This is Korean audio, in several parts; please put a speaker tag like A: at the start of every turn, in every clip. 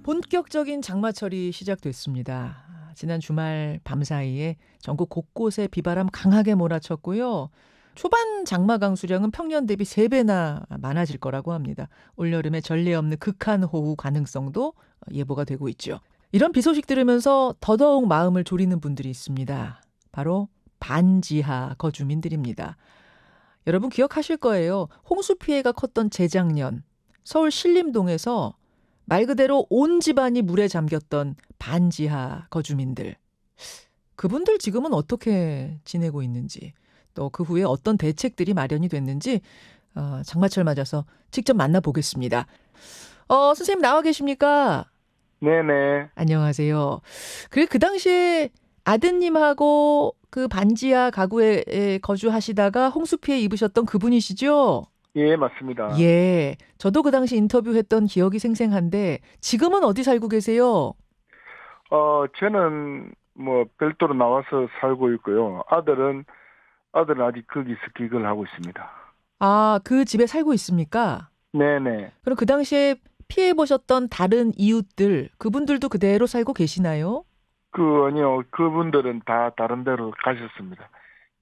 A: 본격적인 장마철이 시작됐습니다. 지난 주말 밤사이에 전국 곳곳에 비바람 강하게 몰아쳤고요. 초반 장마 강수량은 평년 대비 3배나 많아질 거라고 합니다. 올여름에 전례 없는 극한호우 가능성도 예보가 되고 있죠. 이런 비 소식 들으면서 더더욱 마음을 졸이는 분들이 있습니다. 바로 반지하 거주민들입니다. 여러분 기억하실 거예요. 홍수 피해가 컸던 재작년 서울 신림동에서 말 그대로 온 집안이 물에 잠겼던 반지하 거주민들. 그분들 지금은 어떻게 지내고 있는지, 또 그 후에 어떤 대책들이 마련이 됐는지 장마철 맞아서 직접 만나보겠습니다. 선생님 나와 계십니까?
B: 네네.
A: 안녕하세요. 그 당시에 아드님하고 그 반지하 가구에 거주하시다가 홍수 피해 입으셨던 그분이시죠?
B: 예, 맞습니다.
A: 예, 저도 그 당시 인터뷰했던 기억이 생생한데 지금은 어디 살고 계세요?
B: 저는 별도로 나와서 살고 있고요. 아들은 아직 거기서 기거를 하고 있습니다.
A: 아, 그 집에 살고 있습니까?
B: 네네.
A: 그럼 그 당시에 피해 보셨던 다른 이웃들, 그분들도 그대로 살고 계시나요?
B: 아니요. 그분들은 다 다른 데로 가셨습니다.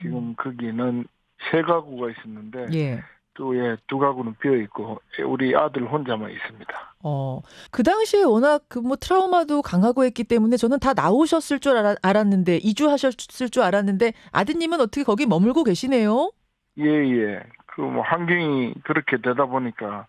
B: 지금 거기는 3가구가 있었는데,
A: 예.
B: 또, 두 가구는 비어있고, 우리 아들 혼자만 있습니다.
A: 그 당시에 워낙 트라우마도 강하고 했기 때문에 저는 다 나오셨을 줄 알았는데, 이주하셨을 줄 알았는데, 아드님은 어떻게 거기 머물고 계시네요?
B: 예. 환경이 그렇게 되다 보니까,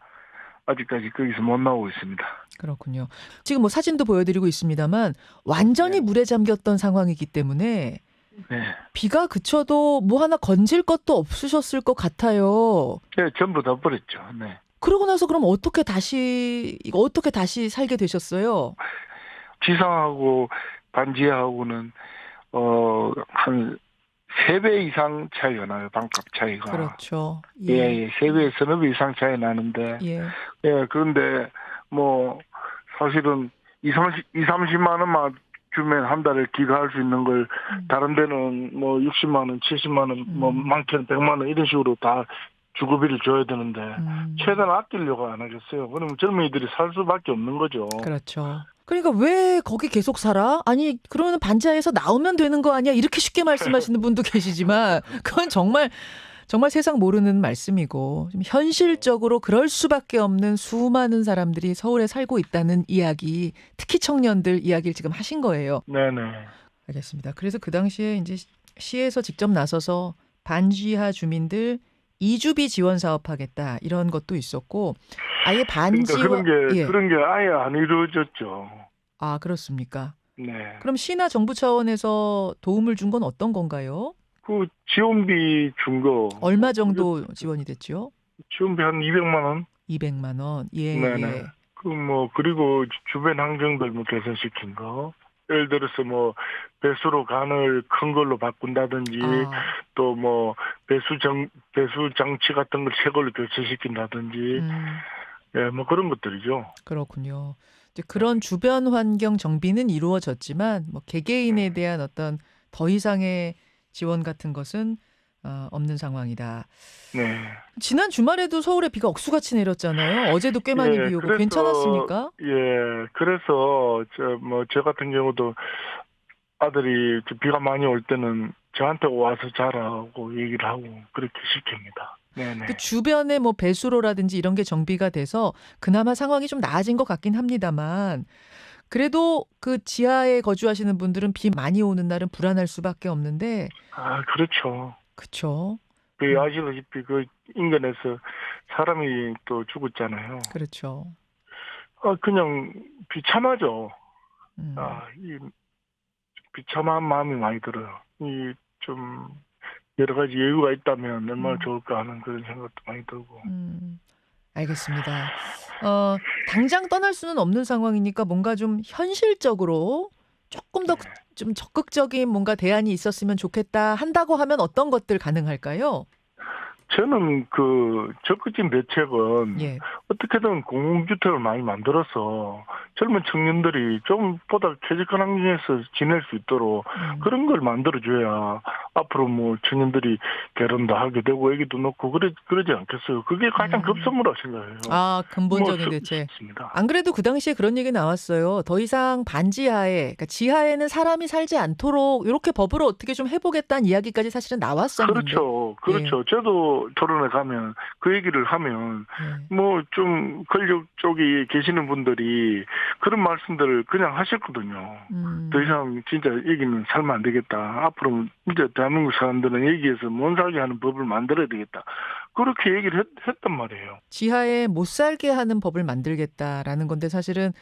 B: 아직까지 거기서 못 나오고 있습니다.
A: 그렇군요. 지금 사진도 보여드리고 있습니다만, 완전히
B: 네.
A: 물에 잠겼던 상황이기 때문에,
B: 네.
A: 비가 그쳐도 뭐 하나 건질 것도 없으셨을 것 같아요.
B: 네, 전부 다 버렸죠. 네.
A: 그러고 나서 그럼 어떻게 다시 살게 되셨어요?
B: 지상하고 반지하하고는 한 3배 이상 차이가 나요. 반값 차이가.
A: 그렇죠.
B: 예, 3배, 서너 배 이상 차이 나는데.
A: 예.
B: 예, 그런데 사실은 30만 원만 주면 한 달에 기가할 수 있는 걸 다른 데는 60만 원, 70만 원, 많게는 100만 원 이런 식으로 다 주거비를 줘야 되는데 최대한 아끼려고 안 하겠어요. 그러면 젊은이들이 살 수밖에 없는 거죠.
A: 그렇죠. 그러니까 왜 거기 계속 살아? 아니 그러면 반지하에서 나오면 되는 거 아니야? 이렇게 쉽게 말씀하시는 분도 계시지만 그건 정말 세상 모르는 말씀이고 좀 현실적으로 그럴 수밖에 없는 수많은 사람들이 서울에 살고 있다는 이야기, 특히 청년들 이야기를 지금 하신 거예요.
B: 네네.
A: 알겠습니다. 그래서 그 당시에 이제 시에서 직접 나서서 반지하 주민들 이주비 지원 사업하겠다 이런 것도 있었고 아예 반지하
B: 그런 게 아예 안 이루어졌죠.
A: 아 그렇습니까?
B: 네.
A: 그럼 시나 정부 차원에서 도움을 준 건 어떤 건가요?
B: 그 지원비 준 거
A: 얼마 정도 지원이 됐죠?
B: 지원비 한 200만 원?
A: 200만 원. 예.
B: 네네.
A: 예.
B: 그리고 주변 환경들 개선시킨 거. 예를 들어서 배수로 간을 큰 걸로 바꾼다든지 또 배수 장치 같은 걸 새 걸로 교체시킨다든지 예, 그런 것들이죠.
A: 그렇군요. 이제 그런 주변 환경 정비는 이루어졌지만 개개인에 대한 어떤 더 이상의 지원 같은 것은 없는 상황이다.
B: 네.
A: 지난 주말에도 서울에 비가 억수같이 내렸잖아요. 어제도 꽤 많이 비 오고 괜찮았습니까?
B: 예. 그래서 저 같은 경우도 아들이 비가 많이 올 때는 저한테 와서 자라고 얘기를 하고 그렇게 시킵니다. 네네.
A: 그 주변에 배수로라든지 이런 게 정비가 돼서 그나마 상황이 좀 나아진 것 같긴 합니다만 그래도 그 지하에 거주하시는 분들은 비 많이 오는 날은 불안할 수밖에 없는데.
B: 그렇죠.
A: 그렇죠.
B: 아시다시피 그 인근에서 사람이 또 죽었잖아요.
A: 그렇죠.
B: 그냥 비참하죠. 이 비참한 마음이 많이 들어요. 좀 여러 가지 여유가 있다면 얼마나 좋을까 하는 그런 생각도 많이 들고.
A: 알겠습니다. 당장 떠날 수는 없는 상황이니까 뭔가 좀 현실적으로 조금 더 좀 적극적인 뭔가 대안이 있었으면 좋겠다 한다고 하면 어떤 것들 가능할까요?
B: 저는 그 적극적인 대책은
A: 예.
B: 어떻게든 공공주택을 많이 만들어서 젊은 청년들이 좀 보다 최적한 환경에서 지낼 수 있도록 그런 걸 만들어줘야 앞으로 뭐 청년들이 결혼도 하게 되고 애기도 낳고 그러지 않겠어요. 그게 가장 급선무라고 생각해요.
A: 아, 근본적인
B: 뭐
A: 대책.
B: 쉽습니다.
A: 안 그래도 그 당시에 그런 얘기 나왔어요. 더 이상 반지하에, 그러니까 지하에는 사람이 살지 않도록 이렇게 법으로 어떻게 좀 해보겠다는 이야기까지 사실은 나왔었는데.
B: 그렇죠. 그렇죠. 저도 토론회 가면 그 얘기를 하면
A: 예.
B: 뭐 좀 권력 쪽에 계시는 분들이 그런 말씀들을 그냥 하셨거든요. 더 이상 진짜 여기는 살면 안 되겠다. 앞으로 이제 대한민국 사람들은 여기에서 못 살게 하는 법을 만들어야 되겠다. 그렇게 얘기를 했단 말이에요.
A: 지하에 못 살게 하는 법을 만들겠다라는 건데 사실은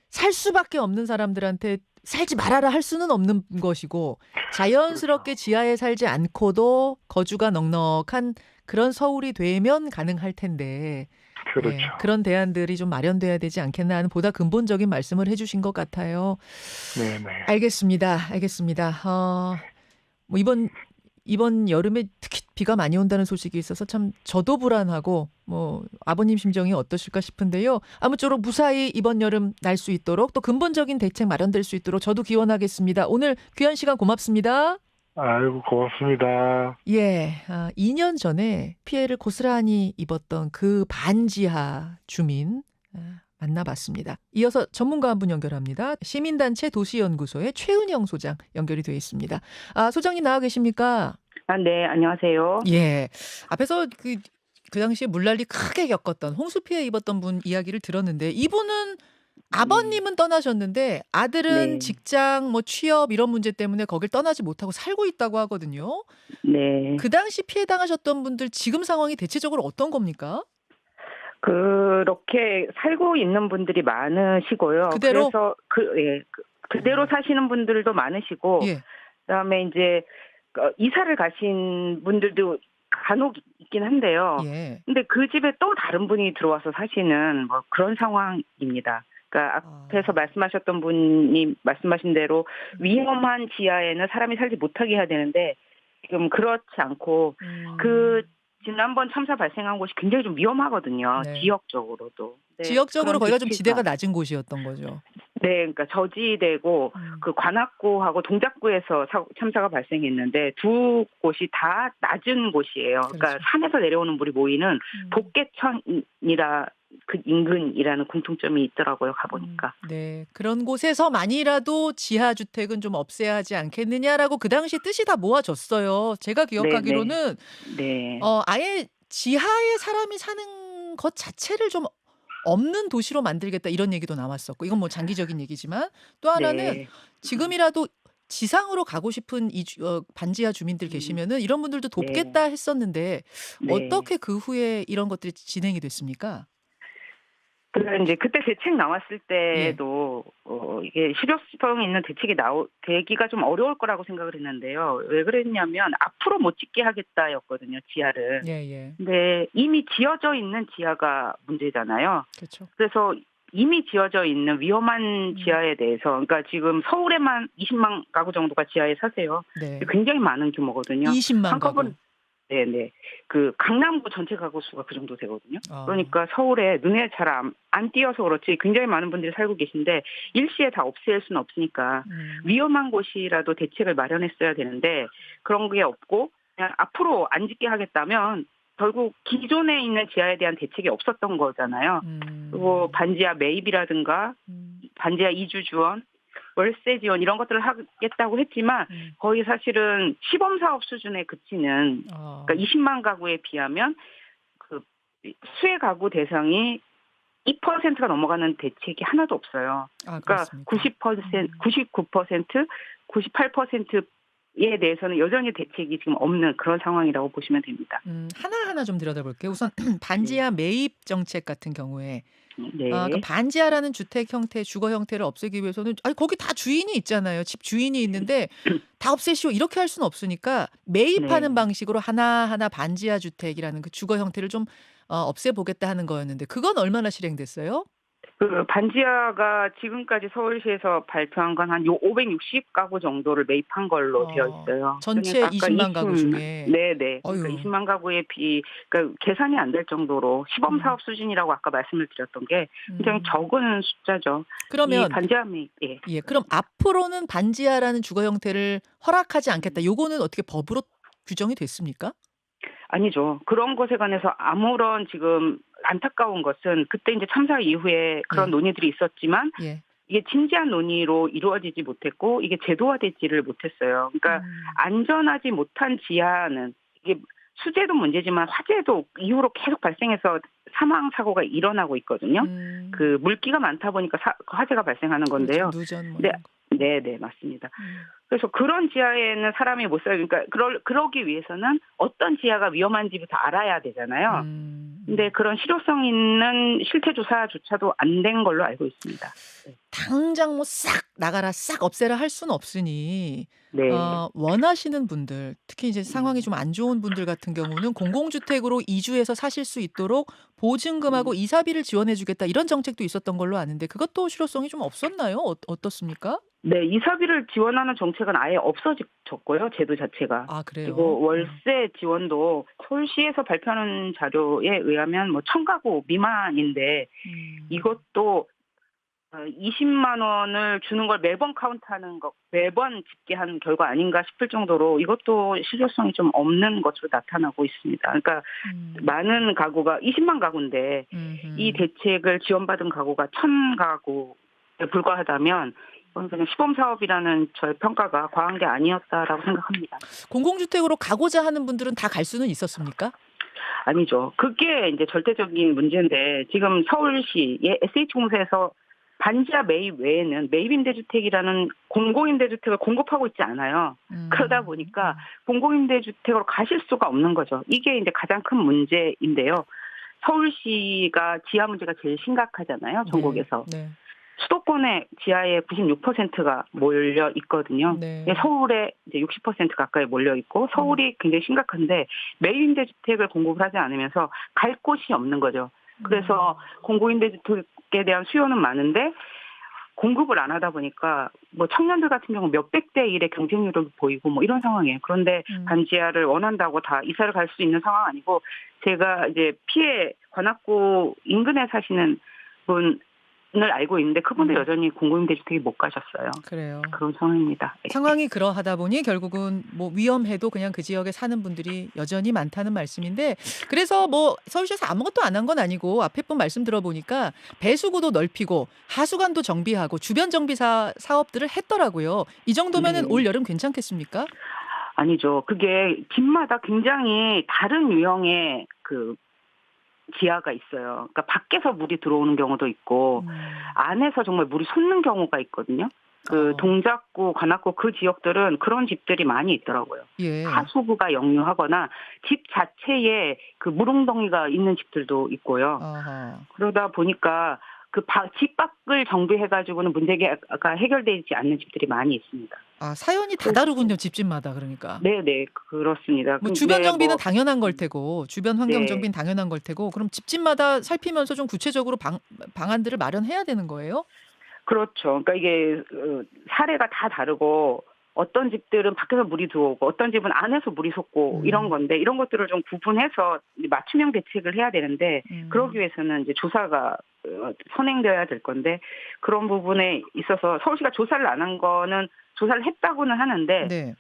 A: 살 수밖에 없는 사람들한테 살지 말아라 할 수는 없는 것이고 자연스럽게 지하에 살지 않고도 거주가 넉넉한 그런 서울이 되면 가능할 텐데
B: 그렇죠.
A: 예, 그런 대안들이 좀 마련돼야 되지 않겠나 하는 보다 근본적인 말씀을 해주신 것 같아요.
B: 네네.
A: 알겠습니다. 뭐 이번 여름에 특히 비가 많이 온다는 소식이 있어서 참 저도 불안하고 뭐 아버님 심정이 어떠실까 싶은데요. 아무쪼록 무사히 이번 여름 날 수 있도록 또 근본적인 대책 마련될 수 있도록 저도 기원하겠습니다. 오늘 귀한 시간 고맙습니다.
B: 아이고 고맙습니다.
A: 예, 2년 전에 피해를 고스란히 입었던 그 반지하 주민 만나봤습니다. 이어서 전문가 한 분 연결합니다. 시민단체 도시연구소의 최은영 소장 연결이 되어 있습니다. 소장님 나와 계십니까?
C: 네, 안녕하세요.
A: 예. 앞에서 그 당시에 물난리 크게 겪었던 홍수 피해 입었던 분 이야기를 들었는데 이분은 아버님은 떠나셨는데 아들은
C: 네.
A: 직장, 뭐 취업 이런 문제 때문에 거길 떠나지 못하고 살고 있다고 하거든요.
C: 네.
A: 그 당시 피해 당하셨던 분들 지금 상황이 대체적으로 어떤 겁니까?
C: 그렇게 살고 있는 분들이 많으시고요.
A: 그대로?
C: 그래서 그대로 사시는 분들도 많으시고,
A: 예.
C: 그다음에 이제 이사를 가신 분들도 간혹 있긴 한데요.
A: 예.
C: 근데 그 집에 또 다른 분이 들어와서 사시는 뭐 그런 상황입니다. 그러니까 앞에서 말씀하셨던 분이 말씀하신 대로 위험한 지하에는 사람이 살지 못하게 해야 되는데 지금 그렇지 않고 지난번 참사 발생한 곳이 굉장히 좀 위험하거든요.
A: 네.
C: 지역적으로도. 네,
A: 지역적으로
C: 그런
A: 거기가 좀 지대가
C: 위치가.
A: 낮은 곳이었던 거죠.
C: 네, 그러니까 저지대고 그 관악구하고 동작구에서 참사가 발생했는데 두 곳이 다 낮은 곳이에요. 그러니까
A: 그렇죠.
C: 산에서 내려오는 물이 모이는 복개천이라 그 인근이라는 공통점이 있더라고요. 가보니까.
A: 네, 그런 곳에서만이라도 지하 주택은 좀 없애야 하지 않겠느냐라고 그 당시 뜻이 다 모아졌어요. 제가 기억하기로는
C: 네.
A: 아예 지하에 사람이 사는 것 자체를 좀 없는 도시로 만들겠다 이런 얘기도 나왔었고 이건 뭐 장기적인 얘기지만 또 하나는
C: 네.
A: 지금이라도 지상으로 가고 싶은 반지하 주민들 계시면은 이런 분들도 돕겠다 했었는데
C: 네.
A: 어떻게 그 후에 이런 것들이 진행이 됐습니까?
C: 그래서 이제 그때 대책 나왔을 때도 이게 실효성 있는 대책이 되기가 좀 어려울 거라고 생각을 했는데요. 왜 그랬냐면 앞으로 못 짓게 하겠다였거든요, 지하를.
A: 예.
C: 근데 이미 지어져 있는 지하가 문제잖아요.
A: 그렇죠.
C: 그래서 이미 지어져 있는 위험한 지하에 대해서, 그러니까 지금 서울에만 20만 가구 정도가 지하에 사세요.
A: 네.
C: 굉장히 많은 규모거든요.
A: 20만 가구.
C: 네네. 그 강남구 전체 가구 수가 그 정도 되거든요.
A: 아.
C: 그러니까 서울에 눈에 잘 안 띄어서 그렇지 굉장히 많은 분들이 살고 계신데 일시에 다 없앨 수는 없으니까 위험한 곳이라도 대책을 마련했어야 되는데 그런 게 없고 그냥 앞으로 안 짓게 하겠다면 결국 기존에 있는 지하에 대한 대책이 없었던 거잖아요. 그리고 반지하 매입이라든가 반지하 이주 지원, 월세 지원 이런 것들을 하겠다고 했지만 거의 사실은 시범사업 수준에 그치는 그러니까 20만 가구에 비하면 그 수혜 가구 대상이 2%가 넘어가는 대책이 하나도 없어요. 그러니까 90%, 99%, 98%에 대해서는 여전히 대책이 지금 없는 그런 상황이라고 보시면 됩니다.
A: 하나하나 좀 들여다볼게요. 우선 반지하 매입 정책 같은 경우에
C: 네.
A: 그 반지하라는 주택 형태, 주거 형태를 없애기 위해서는 거기 다 주인이 있잖아요. 집 주인이 있는데 다 없애시오 이렇게 할 수는 없으니까 매입하는 방식으로 하나하나 반지하 주택이라는 그 주거 형태를 좀 없애보겠다 하는 거였는데 그건 얼마나 실행됐어요?
C: 그 반지하가 지금까지 서울시에서 발표한 건 한 560가구 정도를 매입한 걸로 되어 있어요.
A: 전체
C: 그러니까
A: 20만 가구 중에.
C: 네네. 그러니까
A: 어휴.
C: 20만 가구에 그러니까 계산이 안 될 정도로 시범 사업 수준이라고 아까 말씀을 드렸던 게 굉장히 적은 숫자죠.
A: 그러면
C: 이 반지하 매입. 예.
A: 예, 그럼 앞으로는 반지하라는 주거 형태를 허락하지 않겠다. 요거는 어떻게 법으로 규정이 됐습니까?
C: 아니죠. 그런 것에 관해서 아무런 지금 안타까운 것은 그때 이제 참사 이후에 그런
A: 예.
C: 논의들이 있었지만
A: 예.
C: 이게 진지한 논의로 이루어지지 못했고 이게 제도화되지를 못했어요. 그러니까 안전하지 못한 지하는 이게 수재도 문제지만 화재도 이후로 계속 발생해서 사망 사고가 일어나고 있거든요. 그 물기가 많다 보니까 화재가 발생하는 건데요.
A: 그렇죠. 누전 뭐
C: 네,
A: 이런 거.
C: 네, 맞습니다. 그래서 그런 지하에는 사람이 못 살고, 그러니까 그러기 위해서는 어떤 지하가 위험한지부터 알아야 되잖아요. 근데 그런 실효성 있는 실태 조사조차도 안 된 걸로 알고 있습니다. 네.
A: 당장 뭐 싹 나가라, 싹 없애라 할 수는 없으니
C: 네.
A: 원하시는 분들, 특히 이제 상황이 좀 안 좋은 분들 같은 경우는 공공주택으로 이주해서 사실 수 있도록 보증금하고 이사비를 지원해주겠다 이런 정책도 있었던 걸로 아는데 그것도 실효성이 좀 없었나요? 어떻습니까?
C: 네, 이사비를 지원하는 정책은 아예 없어졌고요, 제도 자체가.
A: 아, 그래요?
C: 그리고 월세 지원도 서울시에서 발표하는 자료에 의하면 뭐 1,000가구 미만인데 이것도 20만 원을 주는 걸 매번 카운트하는 것, 매번 집계한 결과 아닌가 싶을 정도로 이것도 실효성이 좀 없는 것으로 나타나고 있습니다. 그러니까 많은 가구가 20만 가구인데 이 대책을 지원받은 가구가 1,000가구에 불과하다면 이건 그냥 시범 사업이라는 저의 평가가 과한 게 아니었다라고 생각합니다.
A: 공공주택으로 가고자 하는 분들은 다 갈 수는 있었습니까?
C: 아니죠. 그게 이제 절대적인 문제인데 지금 서울시의 SH공사에서 반지하 매입 외에는 매입임대주택이라는 공공임대주택을 공급하고 있지 않아요. 그러다 보니까 공공임대주택으로 가실 수가 없는 거죠. 이게 이제 가장 큰 문제인데요. 서울시가 지하 문제가 제일 심각하잖아요. 전국에서. 네. 수도권의 지하의 96%가 몰려 있거든요. 네. 서울에 이제 60% 가까이 몰려 있고 서울이 굉장히 심각한데 매입임대주택을 공급을 하지 않으면서 갈 곳이 없는 거죠. 그래서 공공임대주택에 대한 수요는 많은데 공급을 안 하다 보니까 뭐 청년들 같은 경우 몇백 대 1의 경쟁률을 보이고 뭐 이런 상황이에요. 그런데 반지하를 원한다고 다 이사를 갈 수 있는 상황 아니고 제가 이제 피해 관악구 인근에 사시는 분을 알고 있는데 그분도 여전히 공공임대주택에 못 가셨어요.
A: 그래요.
C: 그런 상황입니다.
A: 상황이 그러하다 보니 결국은 뭐 위험해도 그냥 그 지역에 사는 분들이 여전히 많다는 말씀인데 그래서 뭐 서울시에서 아무것도 안 한 건 아니고 앞에 분 말씀 들어보니까 배수구도 넓히고 하수관도 정비하고 주변 정비 사업들을 했더라고요. 이 정도면은 올 여름 괜찮겠습니까?
C: 아니죠. 그게 집마다 굉장히 다른 유형의 그 지하가 있어요. 그러니까 밖에서 물이 들어오는 경우도 있고 안에서 정말 물이 솟는 경우가 있거든요. 그 동작구, 관악구 그 지역들은 그런 집들이 많이 있더라고요. 예. 하수구가 역류하거나 집 자체에 그 물웅덩이가 있는 집들도 있고요. 아하. 그러다 보니까 그 집 밖을 정비해가지고는 문제가 해결되지 않는 집들이 많이 있습니다.
A: 아, 사연이 다 다르군요, 집집마다 그러니까.
C: 네, 그렇습니다.
A: 뭐 주변 정비는 당연한 걸 테고, 주변 환경 정비는 당연한 걸 테고, 그럼 집집마다 살피면서 좀 구체적으로 방안들을 마련해야 되는 거예요?
C: 그렇죠. 그러니까 이게 사례가 다 다르고 어떤 집들은 밖에서 물이 들어오고 어떤 집은 안에서 물이 솟고 이런 건데 이런 것들을 좀 구분해서 맞춤형 대책을 해야 되는데 그러기 위해서는 이제 조사가 선행되어야 될 건데 그런 부분에 있어서 서울시가 조사를 안 한 거는 조사를 했다고는 하는데
A: 네.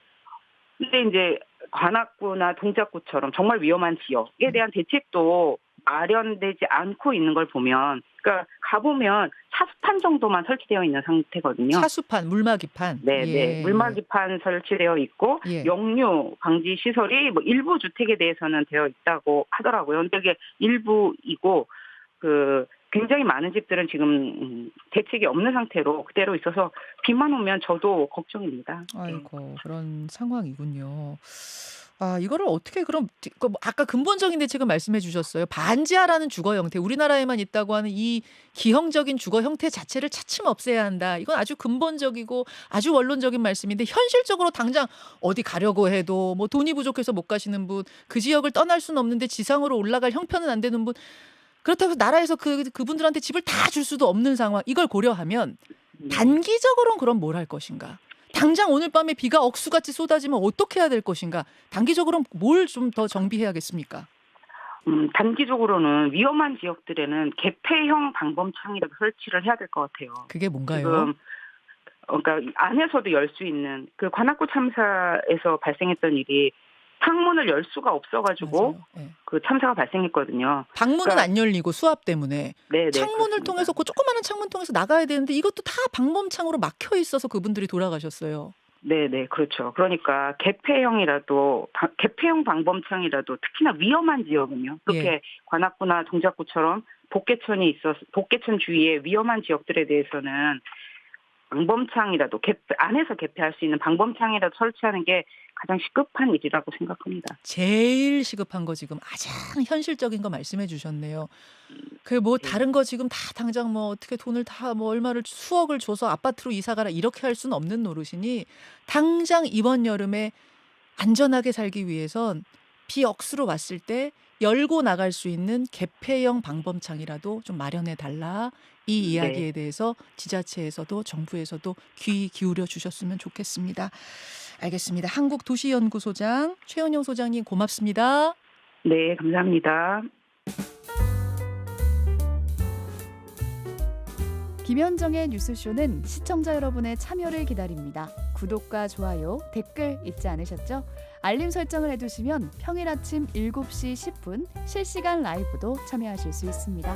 C: 근데 이제 관악구나 동작구처럼 정말 위험한 지역에 대한 대책도 마련되지 않고 있는 걸 보면 그러니까 가보면 차수판 정도만 설치되어 있는 상태거든요.
A: 차수판, 물막이판.
C: 네, 예. 물막이판 설치되어 있고 역류 방지 시설이 뭐 일부 주택에 대해서는 되어 있다고 하더라고요. 근데 이게 일부이고 그 굉장히 많은 집들은 지금 대책이 없는 상태로 그대로 있어서 비만 오면 저도 걱정입니다.
A: 아이고, 그런 상황이군요. 아, 이거를 어떻게 그럼 아까 근본적인 대책은 말씀해 주셨어요. 반지하라는 주거 형태, 우리나라에만 있다고 하는 이 기형적인 주거 형태 자체를 차츰 없애야 한다. 이건 아주 근본적이고 아주 원론적인 말씀인데 현실적으로 당장 어디 가려고 해도 뭐 돈이 부족해서 못 가시는 분, 그 지역을 떠날 수는 없는데 지상으로 올라갈 형편은 안 되는 분 그렇다고 나라에서 그분들한테 집을 다 줄 수도 없는 상황. 이걸 고려하면
C: 네.
A: 단기적으로는 그럼 뭘 할 것인가? 당장 오늘 밤에 비가 억수같이 쏟아지면 어떻게 해야 될 것인가? 단기적으로 뭘 좀 더 정비해야겠습니까?
C: 단기적으로는 위험한 지역들에는 개폐형 방범창이라도 설치를 해야 될 것 같아요.
A: 그게 뭔가요?
C: 지금 그러니까 안에서도 열 수 있는 그 관악구 참사에서 발생했던 일이 창문을 열 수가 없어가지고
A: 맞아요. 네.
C: 그 참사가 발생했거든요.
A: 방문은
C: 그러니까-
A: 안 열리고 수압 때문에
C: 네,
A: 창문을
C: 그렇습니다.
A: 통해서 그 조그마한 창문 통해서 나가야 되는데 이것도 다 방범창으로 막혀 있어서 그분들이 돌아가셨어요.
C: 네, 그렇죠. 그러니까 개폐형 방범창이라도 특히나 위험한 지역은요. 그렇게
A: 예.
C: 관악구나 동작구처럼 복개천 주위의 위험한 지역들에 대해서는 방범창이라도 안에서 개폐할 수 있는 방범창이라도 설치하는 게 가장 시급한 일이라고 생각합니다.
A: 제일 시급한 거 지금 가장 현실적인 거 말씀해 주셨네요. 그 뭐
C: 네.
A: 다른 거 지금 다 당장 뭐 어떻게 돈을 다 뭐 얼마를 수억을 줘서 아파트로 이사 가라 이렇게 할 수는 없는 노릇이니 당장 이번 여름에 안전하게 살기 위해선 비 억수로 왔을 때 열고 나갈 수 있는 개폐형 방범창이라도 좀 마련해 달라. 이 이야기에 대해서 지자체에서도 정부에서도 귀 기울여 주셨으면 좋겠습니다. 알겠습니다. 한국도시연구소장 최은영 소장님 고맙습니다.
C: 네, 감사합니다.
D: 김현정의 뉴스쇼는 시청자 여러분의 참여를 기다립니다. 구독과 좋아요, 댓글 잊지 않으셨죠? 알림 설정을 해두시면 평일 아침 7시 10분 실시간 라이브도 참여하실 수 있습니다.